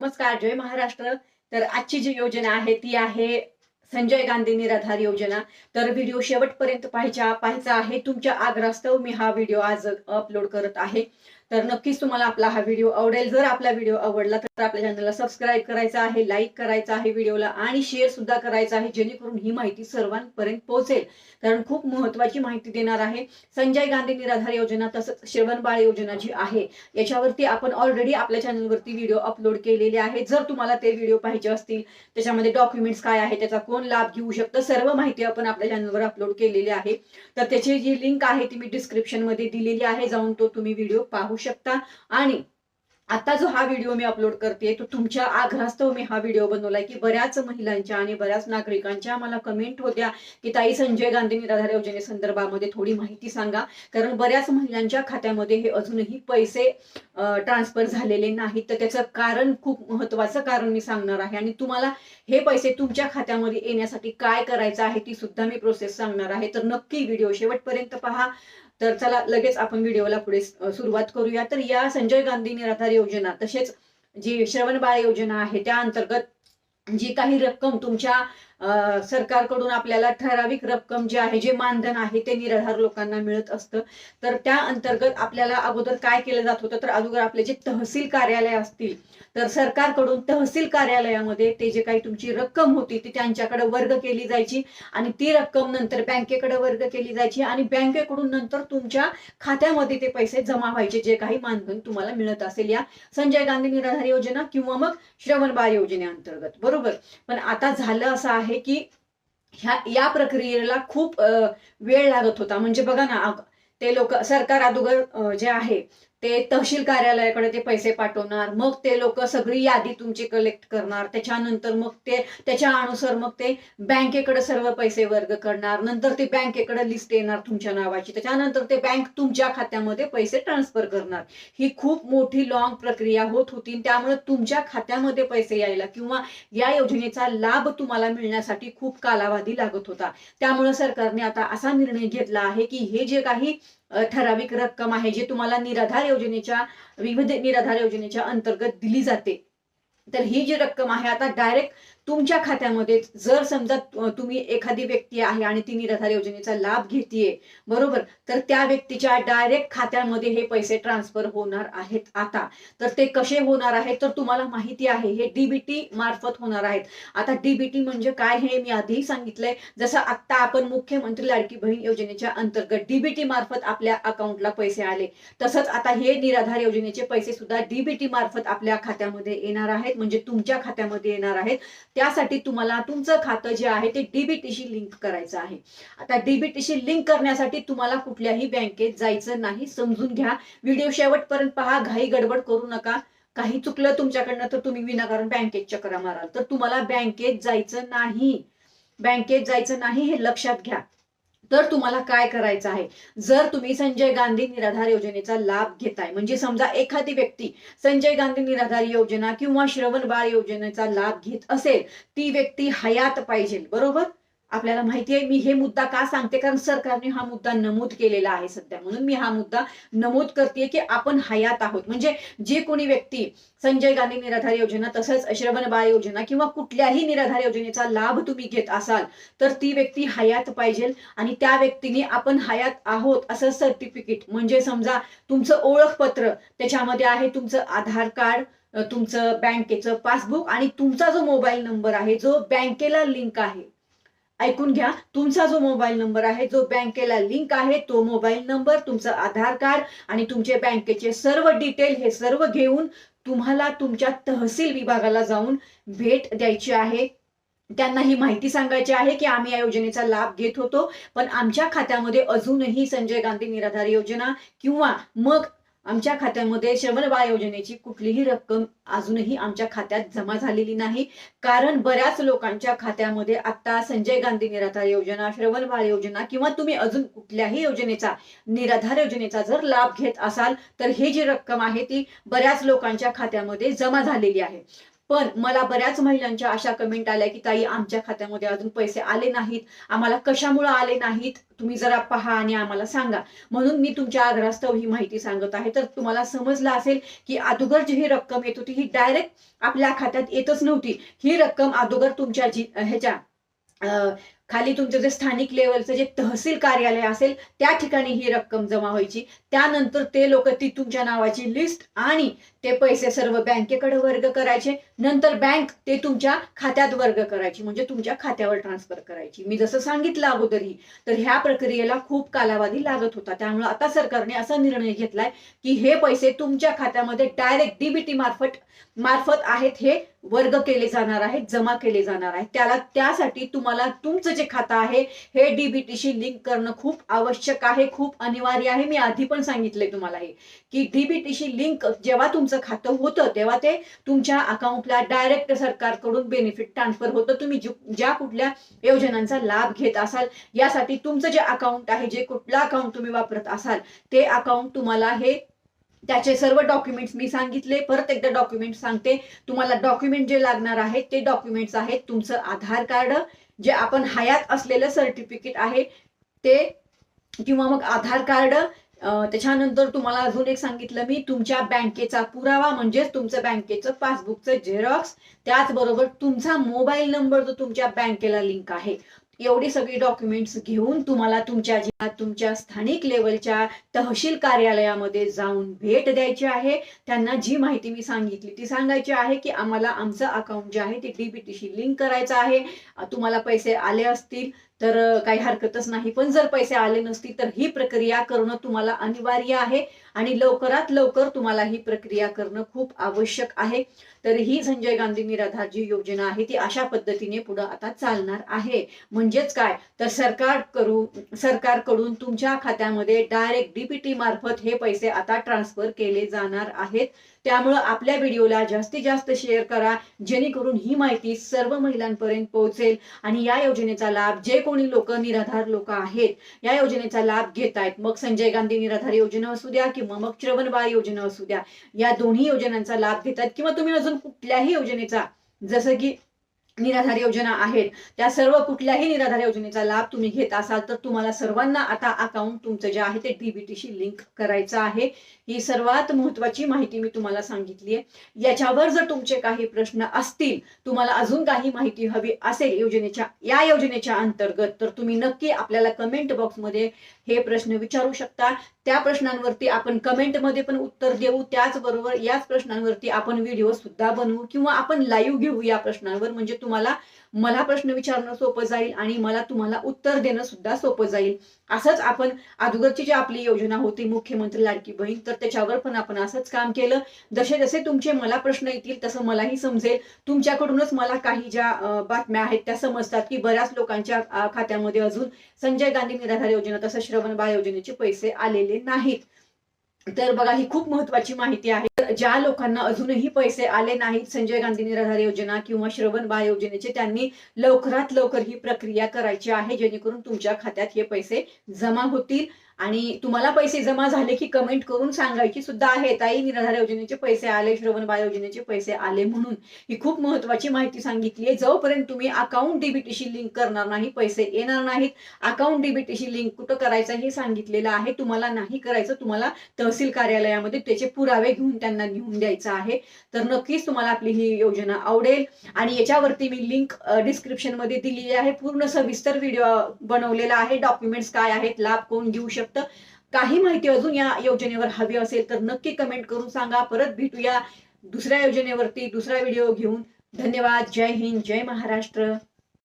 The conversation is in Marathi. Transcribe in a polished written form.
नमस्कार, जय महाराष्ट्र. तर आजची जी योजना आहे ती आहे संजय गांधी निराधार योजना. तर व्हिडिओ शेवटपर्यंत पाहायचा आहे. तुमच्या आग्रहास्तव मी हा व्हिडिओ आज अपलोड करत आहे. तर नक्कीच तुम्हाला आपला हा व्हिडिओ आवडेल. जर आपला व्हिडिओ आवडला तर आपल्या चॅनलला सबस्क्राईब करायचं आहे, लाईक करायचं आहे व्हिडिओला आणि शेअर सुद्धा करायचं आहे, जेणेकरून ही माहिती सर्वांपर्यंत पोहोचेल. कारण खूप महत्त्वाची माहिती देणार आहे. संजय गांधी निराधार योजना तसंच श्रवणबाळ योजना जी आहे याच्यावरती आपण ऑलरेडी आपल्या चॅनलवरती व्हिडिओ अपलोड केलेले आहेत. जर तुम्हाला ते व्हिडिओ पाहिजे असतील, त्याच्यामध्ये डॉक्युमेंट्स काय आहे, त्याचा कोण लाभ घेऊ शकतं, सर्व माहिती आपण आपल्या चॅनलवर अपलोड केलेली आहे. तर त्याची जी लिंक आहे ती मी डिस्क्रिप्शन मध्ये दिलेली आहे, जाऊन तो तुम्ही व्हिडिओ पाहू शकता. आणि आता जो हा व्हिडिओ मी अपलोड करते तो तुमच्या आग्रहास्तव मी हा व्हिडिओ बनवलाय की बऱ्याच महिलांच्या आणि बऱ्याच नागरिकांच्या मला कमेंट होत्या की ताई संजय गांधी निराधार योजनेसंदर्भामध्ये थोडी माहिती सांगा. कारण बऱ्याच महिलांच्या खात्यामध्ये हे अजूनही पैसे ट्रान्सफर झालेले नाहीत. तर त्याचं कारण, खूप महत्वाचं कारण मी सांगणार आहे आणि तुम्हाला हे पैसे तुमच्या खात्यामध्ये येण्यासाठी काय करायचं आहे ती सुद्धा मी प्रोसेस सांगणार आहे. तर नक्की व्हिडिओ शेवटपर्यंत पहा. तर चला लगेच आपण व्हिडिओला पुढे सुरुवात करूया. तर या संजय गांधी निराधार योजना तसेच जी श्रवणबाळ योजना आहे त्या अंतर्गत जी काही रक्कम तुमच्या सरकारकडून आपल्याला ठराविक रक्कम जी आहे, जे मानधन आहे ते निराधार लोकांना मिळत असतं. तर त्या अंतर्गत आपल्याला अगोदर काय केलं जात होतं, तर अगोदर आपले जे तहसील कार्यालय असतील तर सरकारकडून तहसील कार्यालयामध्ये ते जे काही तुमची रक्कम होती ती त्यांच्याकडे वर्ग केली जायची आणि ती रक्कम नंतर बँकेकडे वर्ग केली जायची आणि बँकेकडून नंतर तुमच्या खात्यामध्ये ते पैसे जमा व्हायचे, जे काही मानधन तुम्हाला मिळत असेल या संजय गांधी निराधार योजना किंवा मग श्रवणबाळ योजनेअंतर्गत. बरोबर. पण आता झालं असं आहे की या प्रक्रियेला खूप वेळ लागत होता. म्हणजे बघा ना, ते लोक सरकार अगोदर जे आहे ते तहसील कार्यालयाकडे ते पैसे पाठवणार, मग ते लोक सगळी यादी तुमची कलेक्ट करणार, त्याच्यानंतर मग ते त्याच्या अनुसार मग ते बँकेकडे सर्व पैसे वर्ग करणार, नंतर ते बँकेकडे लिस्ट येणार तुमच्या नावाची, त्याच्यानंतर ते बँक तुमच्या खात्यामध्ये पैसे ट्रान्सफर करणार. ही खूप मोठी लॉंग प्रक्रिया होत होती. त्यामुळे तुमच्या खात्यामध्ये पैसे यायला किंवा या योजनेचा लाभ तुम्हाला मिळण्यासाठी खूप कालावधी लागत होता. त्यामुळे सरकारने आता असा निर्णय घेतला आहे की हे जे काही ठराविक रक्कम आहे जी तुम्हाला विविध निराधार योजनेच्या अंतर्गत दिली जाते, तर ही जी रक्कम आहे आता डायरेक्ट तुमच्या खात्यामध्ये, जर समजा तुम्ही एखादी व्यक्ती आहे आणि ती निराधार योजनेचा लाभ घेतीये, बरोबर, तर त्या व्यक्तीच्या डायरेक्ट खात्यामध्ये हे पैसे ट्रान्सफर होणार आहेत आता. तर ते कसे होणार आहेत तर तुम्हाला माहिती आहे, हे डीबीटी मार्फत होणार आहेत. आता डीबीटी म्हणजे काय हे मी आधीही सांगितलंय. जसं आता आपण मुख्यमंत्री लाडकी बहीण योजनेच्या अंतर्गत डीबीटी मार्फत आपल्या अकाउंटला पैसे आले, तसंच आता हे निराधार योजनेचे पैसे सुद्धा डीबीटी मार्फत आपल्या खात्यामध्ये येणार आहेत, म्हणजे तुमच्या खात्यामध्ये येणार आहेत. त्यासाठी तुम्हाला तुमचं खातं जे आहे ते डीबीटीशी लिंक करायचं आहे. आता डीबीटीशी लिंक करण्यासाठी तुम्हाला कुठल्याही बँकेत जायचं नाही, समजून घ्या. व्हिडिओ शेवटपर्यंत पहा, घाई गडबड करू नका. काही चुकलं तुमच्याकडनं तर तुम्ही विनाकारण बँकेत चक्रा माराल. तर तुम्हाला बँकेत जायचं नाही, बँकेत जायचं नाही हे लक्षात घ्या. तर तुम्हाला काय करायचं आहे, जर तुम्ही संजय गांधी निराधार योजनेचा लाभ घेताय, म्हणजे समजा एखादी व्यक्ती संजय गांधी निराधार योजना किंवा श्रवणबाळ योजनेचा लाभ घेत असेल, ती व्यक्ती हयात पाहिजे. बरोबर. आपल्याला माहिती आहे, मी हे मुद्दा का सांगते, कारण सरकारने हा मुद्दा नमूद केलेला आहे सध्या, म्हणून मी हा मुद्दा नमूद करते की आपण हयात आहोत. म्हणजे जे कोणी व्यक्ती संजय गांधी निराधार योजना तसंच श्रवणबाळ योजना किंवा कुठल्याही निराधार योजनेचा लाभ तुम्ही घेत असाल तर ती व्यक्ती हयात पाहिजे आणि त्या व्यक्तीने आपण हयात आहोत असं सर्टिफिकेट, म्हणजे समजा तुमचं ओळखपत्र, त्याच्यामध्ये आहे तुमचं आधार कार्ड, तुमचं बँकेचं पासबुक आणि तुमचा जो मोबाईल नंबर आहे जो बँकेला लिंक आहे. ऐकून घ्या, तुमचा जो मोबाईल नंबर आहे जो बँकेला लिंक आहे, तो मोबाईल नंबर, तुमचं आधार कार्ड आणि तुमचे बँकेचे सर्व डिटेल, हे सर्व घेऊन तुम्हाला तुमच्या तहसील विभागाला जाऊन भेट द्यायची आहे. त्यांना ही माहिती सांगायची आहे की आम्ही या योजनेचा लाभ घेत होतो, पण आमच्या खात्यामध्ये अजूनही संजय गांधी निराधार योजना किंवा मग आमच्या खात्यामध्ये श्रवणबाळ योजनेची कुठलीही रक्कम अजूनही आमच्या खात्यात जमा झालेली नाही. कारण बऱ्याच लोकांच्या खात्यामध्ये आता संजय गांधी निराधार योजना, श्रवणबाळ योजना किंवा तुम्ही अजून कुठल्याही योजनेचा, निराधार योजनेचा जर लाभ घेत असाल तर ही जी रक्कम आहे ती बऱ्याच लोकांच्या खात्यामध्ये जमा झालेली आहे. पण मला बऱ्याच महिलांच्या अशा कमेंट आल्या की ताई आमच्या खात्यामध्ये अजून पैसे आले नाहीत, आम्हाला कशामुळे आले नाहीत तुम्ही जरा पहा आणि आम्हाला सांगा. म्हणून मी तुमच्या आग्रहास्तव ही माहिती सांगत आहे. तर तुम्हाला समजलं असेल की अगोदर जी ही रक्कम येत होती ही डायरेक्ट आपल्या खात्यात येतच नव्हती. ही रक्कम अगोदर तुमच्या ह्याच्या खाली तुमचं जे स्थानिक लेवलचं जे तहसील कार्यालय असेल त्या ठिकाणी ही रक्कम जमा व्हायची. त्यानंतर ते लोक ती तुमच्या नावाची लिस्ट आणि ते पैसे सर्व बँकेकडे वर्ग करायचे. नंतर बँक ते तुमच्या खात्यात वर्ग करायची, म्हणजे तुमच्या खात्यावर ट्रान्सफर करायची. मी जसं सांगितलं अगोदरही, तर ह्या प्रक्रियेला खूप कालावधी लागत होता. त्यामुळे आता सरकारने असा निर्णय घेतलाय की हे पैसे तुमच्या खात्यामध्ये डायरेक्ट डीबीटी मार्फत आहेत हे वर्ग केले जाणार आहेत, जमा केले जाणार आहेत. त्यासाठी तुम्हाला तुमचं जे खातं आहे हे डीबीटीशी लिंक करणं खूप आवश्यक आहे, खूप अनिवार्य आहे. मी आधी पण सांगितलंय तुम्हाला हे की डीबीटीशी लिंक जेव्हा तुमचं खातं होतं तेव्हा ते तुमच्या अकाउंटला डायरेक्ट सरकारकडून बेनिफिट ट्रान्सफर होतं. तुम्ही ज्या कुठल्या योजनांचा लाभ घेत असाल यासाठी तुमचं जे अकाउंट आहे, जे कुठलं अकाउंट तुम्ही वापरत असाल ते अकाउंट तुम्हाला हे त्याचे सर्व डॉक्युमेंट्स मी सांगितले. परत एकदा डॉक्युमेंट सांगते. तुम्हाला डॉक्युमेंट जे लागणार आहेत ते डॉक्युमेंट्स आहेत तुमचं आधार कार्ड, जे आपण हयात असलेलं सर्टिफिकेट आहे ते, किंवा मग आधार कार्ड. त्याच्यानंतर तुम्हाला अजून एक सांगितलं मी, तुमच्या बँकेचा पुरावा म्हणजेच तुमचं बँकेचं पासबुकचं झेरॉक्स, त्याचबरोबर तुमचा मोबाईल नंबर जो तुमच्या बँकेला लिंक आहे. एवढी सगळी डॉक्युमेंट्स घेऊन तुम्हाला तुमच्या स्थानिक लेवलच्या तहसील कार्यालयामध्ये जाऊन भेट द्यायची आहे. त्यांना जी माहिती मी सांगितली ती सांगायची आहे की आम्हाला आमचं अकाउंट जे आहे ते डीबीटीशी लिंक करायचं आहे. तुम्हाला पैसे आले असतील तर काही हरकतच नाही, पण जर पैसे आले नसतील तर ही प्रक्रिया करणं तुम्हाला अनिवार्य आहे आणि लवकरात लवकर तुम्हाला ही प्रक्रिया करणं खूप आवश्यक आहे. तर ही संजय गांधी निराधार जी योजना आहे ती अशा पद्धतीने पुढे आता चालणार आहे. म्हणजेच काय तर सरकारकडून तुमच्या खात्यामध्ये डायरेक्ट डीबीटी मार्फत हे पैसे आता ट्रान्सफर केले जाणार आहेत. त्यामुळे आपल्या व्हिडिओला जास्तीत जास्त शेअर करा, जेणेकरून ही माहिती सर्व महिलांपर्यंत पोहोचेल आणि या योजनेचा लाभ जे कोणी निराधार लोक आहेत या योजनेचा लाभ घेत आहेत, मग संजय गांधी निराधार योजना असू द्या किंवा मग श्रवण बाळ योजना असू द्या, या दोन्ही योजनांचा लाभ घेतात किंवा तुम्ही अजून कुठल्याही योजनेचा, जसं की निराधार योजना आहेत त्या सर्व कुठल्याही निराधार योजनेचा लाभ तुम्ही घेत असाल तर तुम्हाला सर्वांना आता अकाउंट तुमचं जे आहे ते डीबीटीशी लिंक करायचं आहे. ही सर्वात महत्वाची माहिती मी तुम्हाला सांगितली आहे. याच्यावर जर तुमचे काही प्रश्न असतील, तुम्हाला अजून काही माहिती हवी असेल या योजनेच्या अंतर्गत, तर तुम्ही नक्की आपल्याला कमेंट बॉक्समध्ये हे प्रश्न विचारू शकता. त्या प्रश्नांवरती आपण कमेंटमध्ये पण उत्तर देऊ, त्याचबरोबर याच प्रश्नांवरती आपण व्हिडिओ सुद्धा बनवू किंवा आपण लाईव्ह घेऊ या प्रश्नांवर. म्हणजे तुम्हाला मला प्रश्न विचारणं सोपं जाईल आणि मला तुम्हाला उत्तर देणं सुद्धा सोपं जाईल. असंच आपण अगोदरची जी आपली योजना होती मुख्यमंत्री लाडकी बहीण, तर त्याच्यावर पण आपण असंच काम केलं. जसे जसे तुमचे मला प्रश्न येतील तसं मलाही समजेल. तुमच्याकडूनच मला काही ज्या बातम्या आहेत त्या समजतात की बऱ्याच लोकांच्या खात्यामध्ये अजून संजय गांधी निराधार योजना तसं श्रवण बाळ योजनेचे पैसे आलेले नाहीत. तर बघा ही खूप महत्वाची माहिती आहे. ज्या लोकांना अजूनही पैसे आले नाहीत संजय गांधी निराधार योजना किंवा श्रवण बाळ योजनेचे, त्यांनी लवकरात लवकर ही प्रक्रिया करायची आहे, जेणेकरून तुमच्या खात्यात हे पैसे जमा होतील. आणि तुम्हाला पैसे जमा झाले की कमेंट करून सांगायची सुद्धा आहे, ताई निराधार योजनेचे पैसे आले, श्रवण बाळ योजनेचे पैसे आले म्हणून. ही खूप महत्वाची माहिती सांगितली आहे. जोपर्यंत तुम्ही अकाउंट डीबीटीशी लिंक करणार नाही पैसे येणार नाहीत. अकाउंट डीबीटीशी लिंक कुठं करायचं हे सांगितलेलं आहे. तुम्हाला नाही करायचं, तुम्हाला तहसील कार्यालयामध्ये त्याचे पुरावे घेऊन त्यांना नेऊन द्यायचं आहे. तर नक्कीच तुम्हाला आपली ही योजना आवडेल आणि याच्यावरती मी लिंक डिस्क्रिप्शन मध्ये दिलेली आहे. पूर्ण सविस्तर व्हिडिओ बनवलेला आहे. डॉक्युमेंट्स काय आहेत, लाभ कोण घेऊ शकतं, काही माहिती अजून या योजनेवर हवी असेल तर नक्की कमेंट करून सांगा. परत भेटूया दुसऱ्या योजनेवरती दुसरा व्हिडिओ घेऊन. धन्यवाद. जय हिंद, जय महाराष्ट्र.